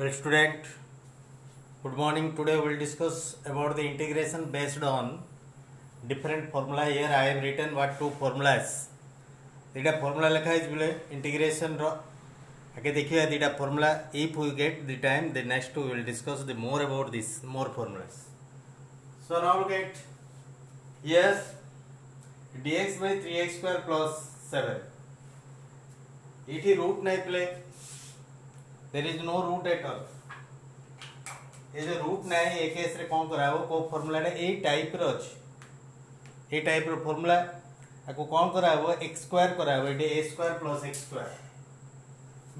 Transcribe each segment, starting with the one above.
Well, student, good morning. Today we will discuss about the integration based on different formula. Here I have written what two formulas. Dita formula lekha is bole integration ro. आगे देखिए दीटा formula. If we get the time, the next we will discuss the more about this more formulas. So now look at yes, dx by 3x square plus 7. It is root नहीं play. There is no root at all. ये जो root ना है एक case रे कौन कराबो को फार्मूला रे ए टाइप रो अछि ए टाइप रो फार्मूला आको कौन कराबो x स्क्वायर कराबो एटे a square plus x square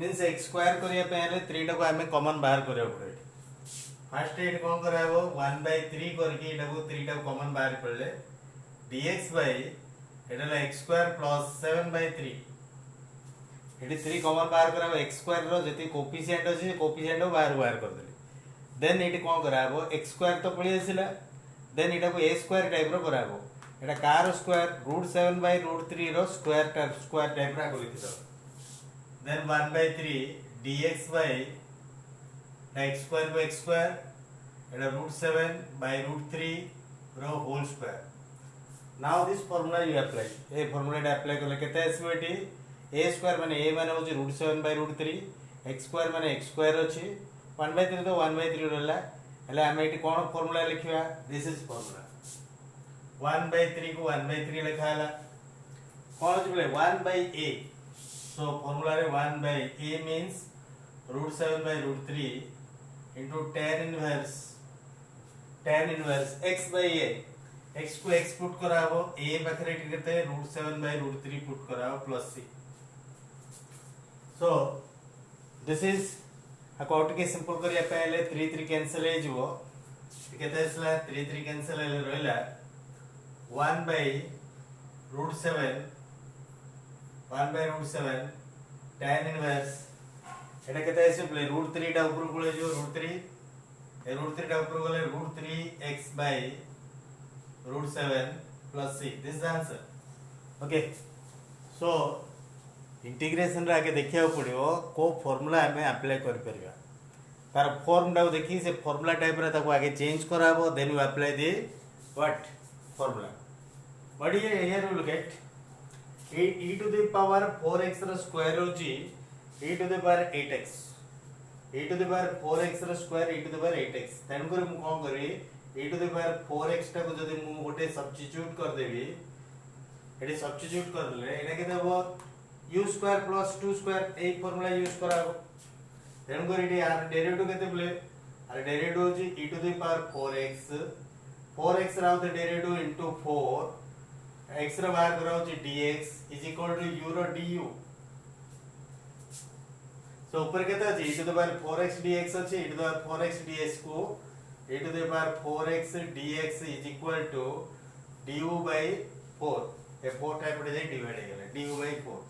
means x square करिया पहले 3 टा को हमें कॉमन बाहर करियो पड़े फर्स्ट एट कौन कराबो 1/3 करके एटा को 3 टा कॉमन बाहर पड़ले dx बाय एटा ला x square plus 7/3 eighty 3 common बाहर कराबो x स्क्वायर रो जति कोफिशिएंट अछि कोफिशिएंट बाहर कर देले देन एटी कौन कराबो x स्क्वायर तो पड़ी आसिला देन एटा को a स्क्वायर टाइप रो कराबो एटा कार स्क्वायर √7/√3 रो स्क्वायर टाइप रा को लिखि दो then 1/3 dx by x square by x square एटा √7/√3 रो whole square now this formula you apply a formula apply करले केते आसीबो एटी a स्क्वायर माने a माने होची √7/√3 x स्क्वायर माने x स्क्वायर अछि 1/3 तो 1/3 रहला हेले हम एटी कोन फार्मूला लिखिबा दिस इज फार्मूला 1/3 को 1/3 लिखा हला कोन अछि बोले 1/a सो फार्मूला रे 1/a means √7/√3 into tan inverse x/a x को x पुट कराबो a बखरे केते √7/√3 पुट कराबो plus c so this is account के सिंपल करिया पहले 3 कैंसिल हे जबो केते असला 3 कैंसिल हे रहला 1/√7 tan इनवर्स एटा केते आसे बोले √3 टा ऊपर कोले जो √3 टा ऊपर कोले √3x/√7 plus c this is the answer okay so integration रे आगे देखिया पड़ियो को फार्मूला हमें अप्लाई कर परिया तार फॉर्म डाउ देखि से फार्मूला टाइप रे ताको आगे चेंज कराबो then you apply the what formula but here you look at e to the power 4x रो स्क्वायर होची e to the power 8x e to the power 4x रो square e to the power 8x तन कर मु कोन करी e to the power 4x टा को जदी मु गोटे सब्स्टिट्यूट कर देबी एडी सब्स्टिट्यूट कर देले एटा के देबो u स्क्वायर प्लस 2 स्क्वायर ए फार्मूला यूज कराबो देन को एडी आर डेरिवेटिव केते बोले आर डेरिवेटिव होची e to the power 4x राउ द डेरिवेटिव इनटू 4 x रा बाहर करा होची dx is equal to u रो du सो ऊपर केते अछि e to the power 4x dx अछि e to the power 4x ds को e to the power 4x dx is equal to du by 4 ए 4 टाइप रे divide हे गेले du by 4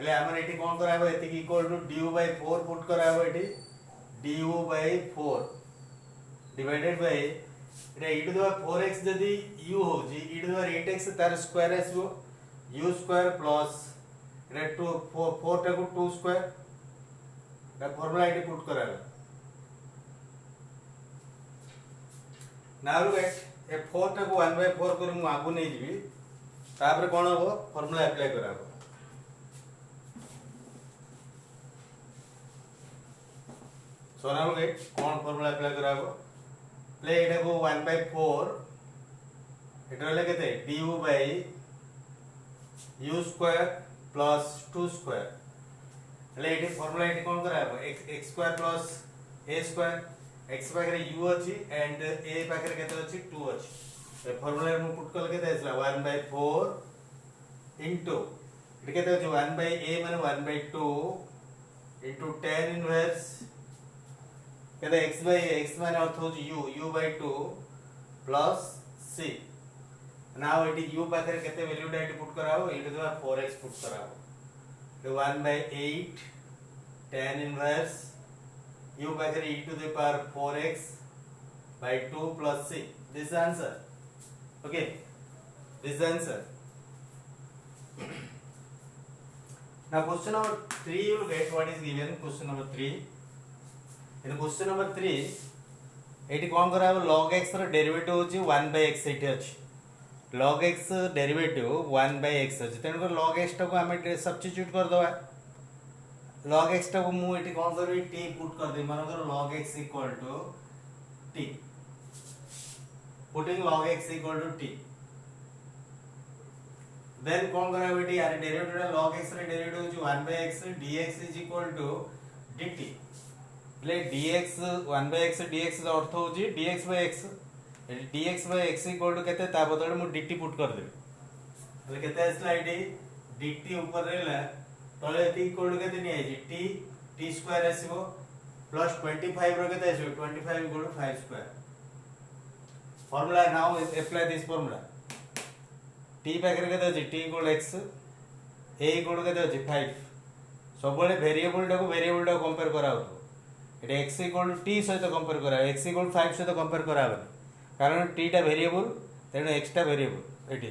એટલે हमर एटी कोन कराबो एति equal to du by 4 put कराबो एटी du by 4 डिवाइडेड बाय एटा e to the power 4x जदी u होजी e to the power 8x तार स्क्वायर आसीबो u स्क्वायर प्लस एटा 2 4 टा को 2 स्क्वायर दा फार्मूला एटी पुट कराला नाउ लुक एट ए 4 टा को 1/4 कर मु आगु नै जिवि तापर कोन हो फार्मूला अप्लाई कराबो सो नाउ गेट कौन फार्मूला अप्लाई कराबो प्ले एटा को 1/4 एटा ले केते du by u square plus 2 square ले एटी फार्मूला एटी कोन कराबो x square plus a square x पाखरे u अछि एंड a पाखरे केते अछि 2 अछि ए फार्मूला मु पुट कल केते आसला 1/4 इनटू एटी केते अछि 1/a माने 1/2 इनटू tan इनवर्स कहते x माने अर्थ हो u by 2 plus c now eighty u पाखरे केते वैल्यू डाइट पुट कराओ e to the power 4x put कराओ तो 1/8 tan इनवर्स u पाखरे e to the power 4x by 2 plus c this is the answer okay this is the answer now question number 3 you will get what is given question number 3 in question number 3 eighty कौन करा log x रो derivative होची 1/x eighty अछि log x derivative 1/x अछि तेन को log x को हमें सब्स्टिट्यूट कर दवा log x को मु एटी कौन करबी t पुट कर दे मानो करो log x equal to t putting log x equal to t then कौन करा बेटी यार डेरिवेटिव log x रे डेरिवेटिव होची 1/x dx is equal to dt ले dx 1/x dx का अर्थ होची dx by x dx by x equal to केते ता बदले मु dt पुट कर देबी ले केते आसला एटी dt ऊपर रहला तले t इक्वल टू केते नि आइची t स्क्वायर आसीबो प्लस 25 रो केते आसीबो 25 equal to 5 square formula now apply this formula t पाखरे केते अछि t equal x a equal to केते अछि 5 सब बळे वेरिएबल टा कंपेयर करा होतो एटा x इक्वल टू t सहित कंपेयर करा x इक्वल टू 5 सहित कंपेयर करा कारण t टा वेरिएबल तेणु x टा वेरिएबल एटी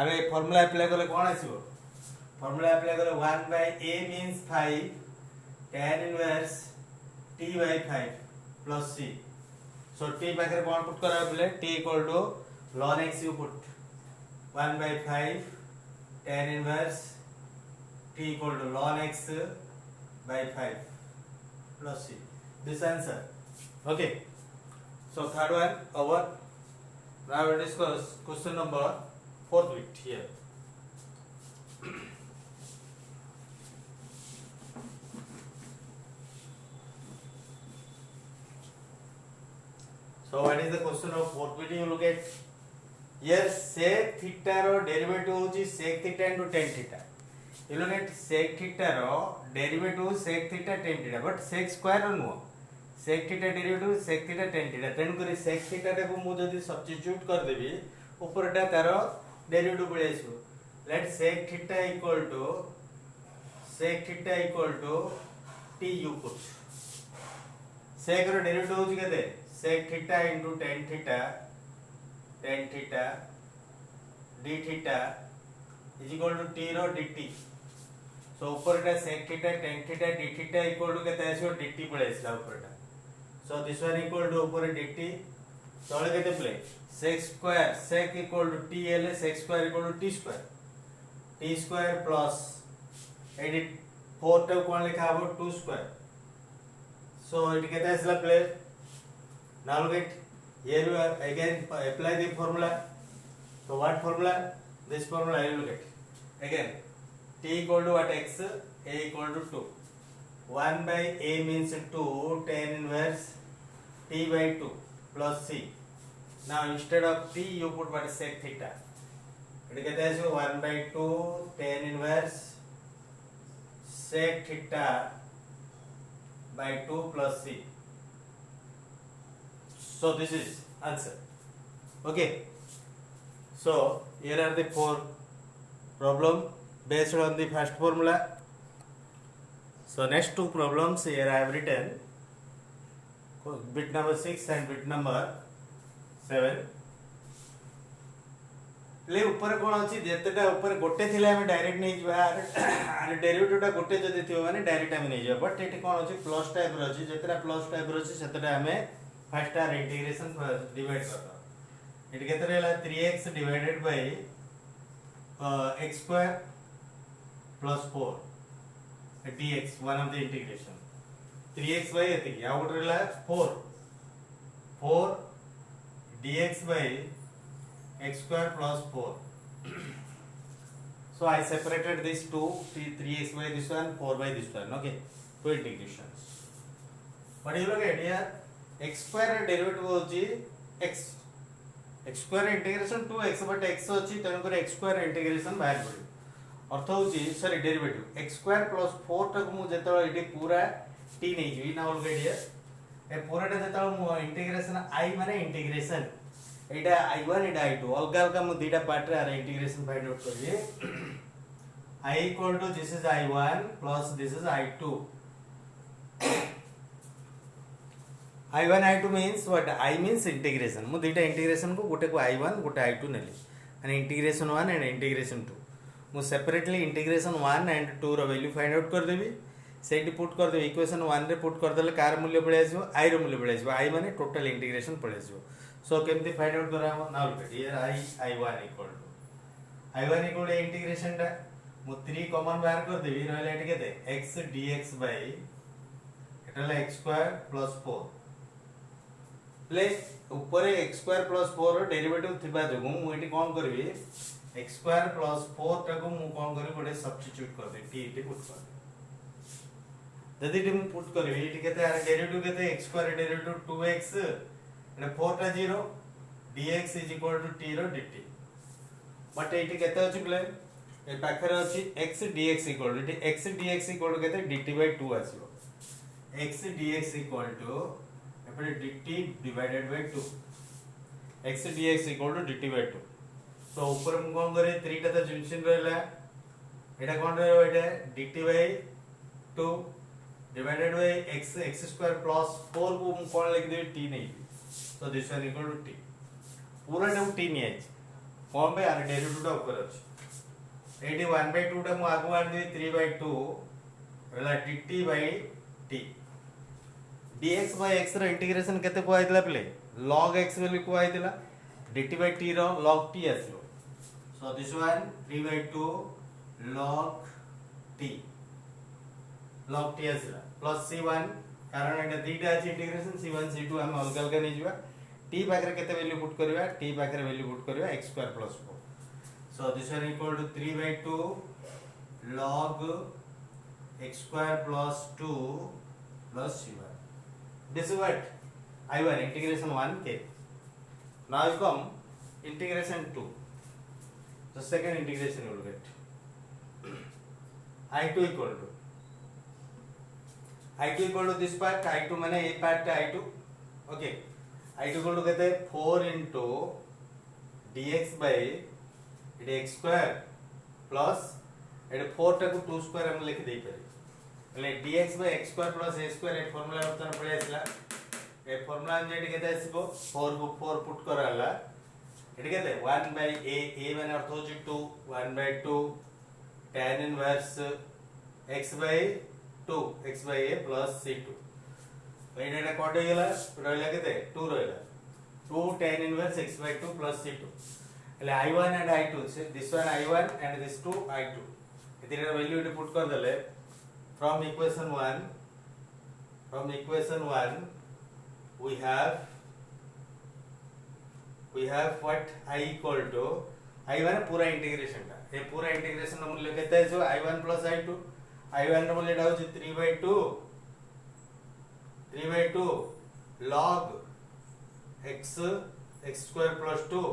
आमे फार्मूला अप्लाई करले कोन आसीबो फार्मूला अप्लाई करले 1 by a means 5 tan inverse t by 5 plus c so t पाखरे कोन पुट करा बोले t equal to ln x you put 1 by 5 tan inverse t equal to ln x by 5 plus c. This answer. Okay. So third one over. Now we will discuss question number 4th bit here. So what is the question of 4th bit? You look at here sec theta रो derivative होची sec theta into tan theta. You look at sec theta रो derivative sec theta tan theta but sec square रो नुओ sec theta derivative sec theta tan theta तेन करी sec theta टा को मु जदी सब्स्टिट्यूट कर देबी ऊपरटा तारो डेरिवेटिव पळे आसो let sec theta equal to t u put sec रो डेरिवेटिव होची केते sec theta into tan theta d theta is equal to t रो dt so ऊपरटा sec theta tan theta d theta equal to केते आसीओ dt पळे आसला ऊपरटा so this one equal to ऊपर dt तळे केते play sec square sec equal to t ले sec square equal to t square plus edit 4 टा कोन लिखा हबो 2 square so एट केते आसला play now look at here you are again apply the formula so what formula this formula you look at again t equal to what x a equal to 2 1 by a means 2 tan inverse t by 2 plus c now instead of t you put what sec theta it kete asu 1 by 2 tan inverse sec theta by 2 plus c so this is answer okay so here are the 4 problem based on the first formula so next 2 problems here I have written bit number 6 and bit number 7 ले ऊपर कोन अछि जेतेटा ऊपर गोटे थिले हम direct नै जबा are derivative टा गोटे जदि थियो माने डायरेक्ट हम नै जबा बट एटी कोन अछि प्लस टाइप रो अछि जेतेटा प्लस टाइप रो अछि सेतेटा हमें फर्स्ट आर इंटीग्रेशन डिवाइड करता इट केते रहला 3x divided by x square plus 4 dx one of the integration 3x by एति या गोट रहला 4 dx by x square plus 4 so I separated these two 3x by this one 4 by this one okay two integrations but you look at here x square derivative होची x square integration 2x but x होची तनो कर x square integration बाहर पड़े अर्थ होची sorry derivative x square plus 4 तक मु जेतो एटी पूरा t नै जी ना ऑल गेट हियर ए पूराटा जेतो मु इंटीग्रेशन i माने इंटीग्रेशन एटा i1 एटा i2 अलगा अलगा मु दुटा पार्ट रे आर इंटीग्रेशन फाइंड आउट करिए i equal to this is i1 plus this is i2 i1 i2 means what I means integration मु दुटा इंटीग्रेशन को गोटे को i1 गोटे i2 Nelly and integration 1 and integration 2 मु सेपरेटली इंटीग्रेशन 1 and 2 रो value find out कर देबी से पुट करदे इक्वेशन 1 रे पुट करदेले कार मूल्य पड़े आसो आई रो मूल्य पड़े आसो आई माने टोटल इंटीग्रेशन पड़े आसो सो केमती फाइंड आउट करा now look here I1 equal to I1 equal integration टा मु 3 कॉमन बाहर कर देबी रहले एटी केते x dx बाय एटाला x स्क्वायर प्लस 4 प्ले ऊपर x स्क्वायर प्लस 4 रो डेरिवेटिव थिबा जगु मु एटी कोन करबी x स्क्वायर प्लस 4 टाको मु कोन करबी गोटे सब्स्टिट्यूट कर दे t इटी पुट कर दे जदी टी मु पुट करबी एटी केते आर डेरिवेटिव केते x स्क्वायर डेरिवेटिव 2x एटा 4 टा 0 dx is equal to t रो dt बट एटी केते अछि प्ले ए पाखरे अछि x dx equal to x dx equal to केते dt बाय 2 आसीबो x dx इक्वल टू एपरे dt divided by 2 x dx equal to dt bye 2 so ऊपर मु कोन करे 3 टा त जंक्शन रहला एटा कोन रहबो एटा dt bye 2 divided by x square plus 4 को मु कोन लिख देबी t नै so this one equal to t पूरा टा t नै अछि कोन बे आर डेरिवेटिव टा ऊपर अछि 1/2 टा मु आगु आन दे 3/2 रहला dt by t dx by x रो इंटीग्रेशन केते को आइतला प्ले log x वैल्यू को आइतला dt by t रो log t आसीलो so this one 3/2 log t आसीला प्लस c1 कारण एटा दीटा अछि इंटीग्रेशन c1 c2 हम अलग अलग नै जिवा t पाखरे केते वैल्यू पुट करबा t पाखरे वैल्यू पुट करबा x square plus 4 so this one equal to 3/2 log x square plus 2 plus c1 this is what I1 integration 1 k now you come integration 2 the second integration you will get I2 equal to this part I2 माने a part I2 okay I2 equal to कहते 4 into dx by it x square plus it 4 टाको 2 square हम लिख देई पारे એટલે dx by x square plus a square A formula वर्तन पड़े आसला ए फार्मूला हम जेटी केते आसीबो 4 को 4 पुट कराला एटी केते 1 by a माने अर्थ होची 2 1/2 tan inverse x by 2 x by a plus c2 Etah code हेला रहला केते 2 रहला 2 tan inverse x by 2 plus c2 એટલે I1 and I2 this one I1 and this 2 I2 इधर वैल्यू इट पुट कर देले from equation 1 we have what I equal to I1 पूरा integration का ये पूरा इंटीग्रेशन मूल्य केते है जो I1 plus I2 I1 रो मूल्य डाउ 3/2 log x square plus 2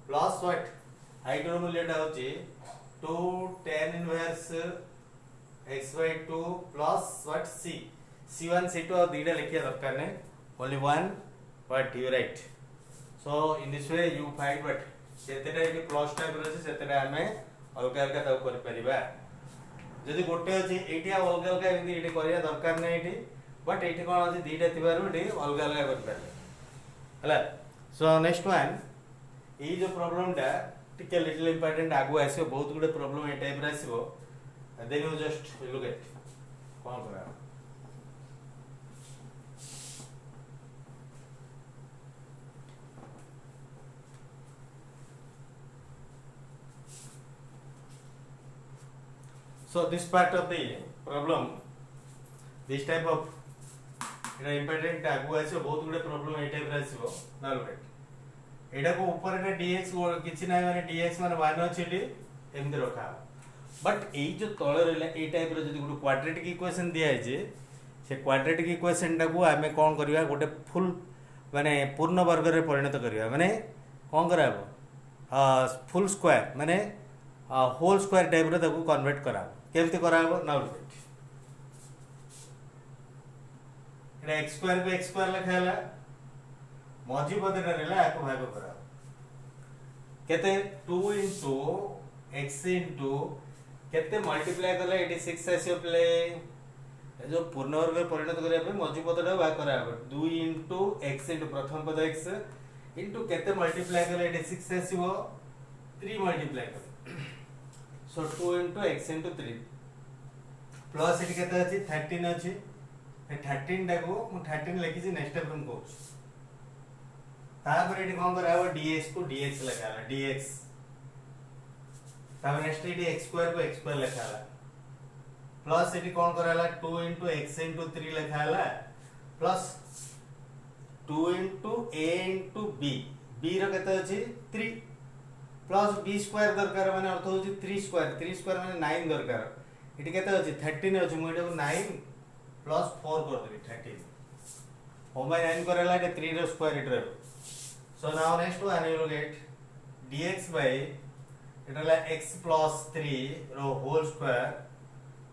plus what I2 रो मूल्य डाउ 2 tan inverse x by 2 plus what c1 c2 और दीटा लिखिया दरकार ने only one but you right so in this way you find what सेतेटा इति plus type रहछि सेतेटा हमें अलग अलग ताऊ कर परिबा जदि गोटे अछि एटी अलग अलग एति एटी करिया दरकार नै एटी बट एटी कोन अछि दीटा तिबारु एटी अलग अलग कर पारे हला सो नेक्स्ट वन ई जो प्रॉब्लम टा टिके लिटिल इंपोर्टेंट आगु आसीबो बहुत गुडे प्रॉब्लम ए टाइप रे आसीबो then you just look at कोन करा so this part of the problem this type of Etah important आगु आसीबो बहुत गुडे प्रॉब्लम ए टाइप रे आसीबो ना look at एटा को ऊपर रे dx किछि नै माने dx माने 1 अछि एमते रखा बट ए जो तळ रहला ए टाइप रो जदी गुड क्वाड्रेटिक इक्वेशन दिया है जे से क्वाड्रेटिक इक्वेशन टा को हमें कोन करबा गोटे फुल माने पूर्ण वर्ग रे परिणत करबा माने कोन कराबो फुल स्क्वायर माने होल स्क्वायर टाइप रो ताको कन्वर्ट कराबो केमते कराबो नाउ एटा x स्क्वायर पे x स्क्वायर लिखाला मझी पद रे रहला आको भाग कराबो केते 2 into x into केते मल्टीप्लाई करले 86 आसी प्ले जो पूर्ण वर्ग परिणत करिया पे मझी पदटा भाग कराबो 2 into x into प्रथम पद x into केते मल्टीप्लाई करले 86 आसीबो 3 मल्टीप्लाई कर सो 2 into x into 3 प्लस ये केते अछि 13 अछि ए 13 टाको मु 13 लिखि छी नेक्स्ट स्टेप को तापर एटी कोन कराबो dx को dx लिखाला dx तापर नेक्स्ट एटी x स्क्वायर को x स्क्वायर लिखाला प्लस एटी कोन कराला 2 x 3 लिखाला प्लस 2 a b b रो केते अछि 3 प्लस b स्क्वायर दरकार माने अर्थ होछि 3 स्क्वायर माने 9 दरकार इटी केते अछि 13 अछि मु एटा 9 प्लस 4 कर देबी 13 4 by 9 करेला एटा 3 रो स्क्वायर इटर so now next one you will get dx by एटा ला x plus 3 रो होल स्क्वायर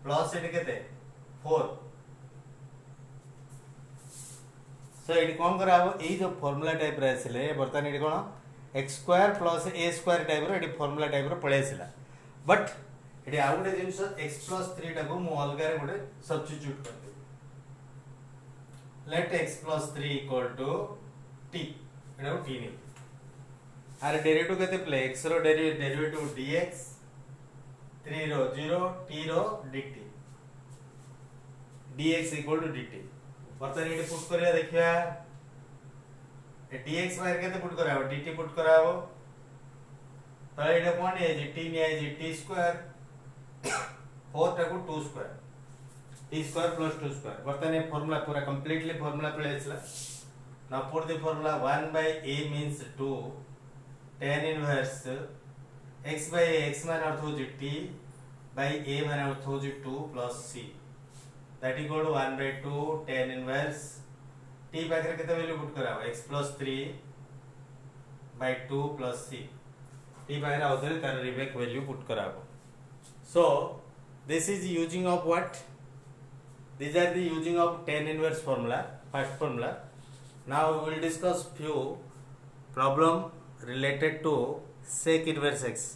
प्लस एटा केते 4 सो एटी कोन कराबो एई जो फार्मूला टाइप रे आसिले बर्तन एटी कोन x square plus a square type रो एटी फार्मूला टाइप रो पळे आसिला but eighty uh Gute jeans x plus 3 टाको मु अलगा रे गुटे सब्स्टिट्यूट कर दे let x plus 3 equal to t एटा t ने आर डेरिवेटिव केते प्ले x रो डेरिवेटिव dx 3 रो 0 t रो dt dx equal to dt बर्तन एटी पुट करिया देखिया ए dx बाहर केते पुट कराबो dt पुट कराबो त एटा कोन है जे t ने है जे t स्क्वायर 4 टाको 2 square t square plus 2 square बर्तन ये फार्मूला पूरा कंप्लीटली फार्मूला प्ले आछला now put the formula 1 by a means 2 tan inverse x by x मान अर्थ हो t by a मान अर्थ हो 2 plus c that equal to 1 by 2 tan inverse t पाखरे केते वैल्यू पुट कराबो x plus 3 by 2 plus c t पाखरे आउथरे तार रिबेक value put कराबो so this is using of what these are the using of tan inverse formula first formula now we will discuss few problem related to sec inverse x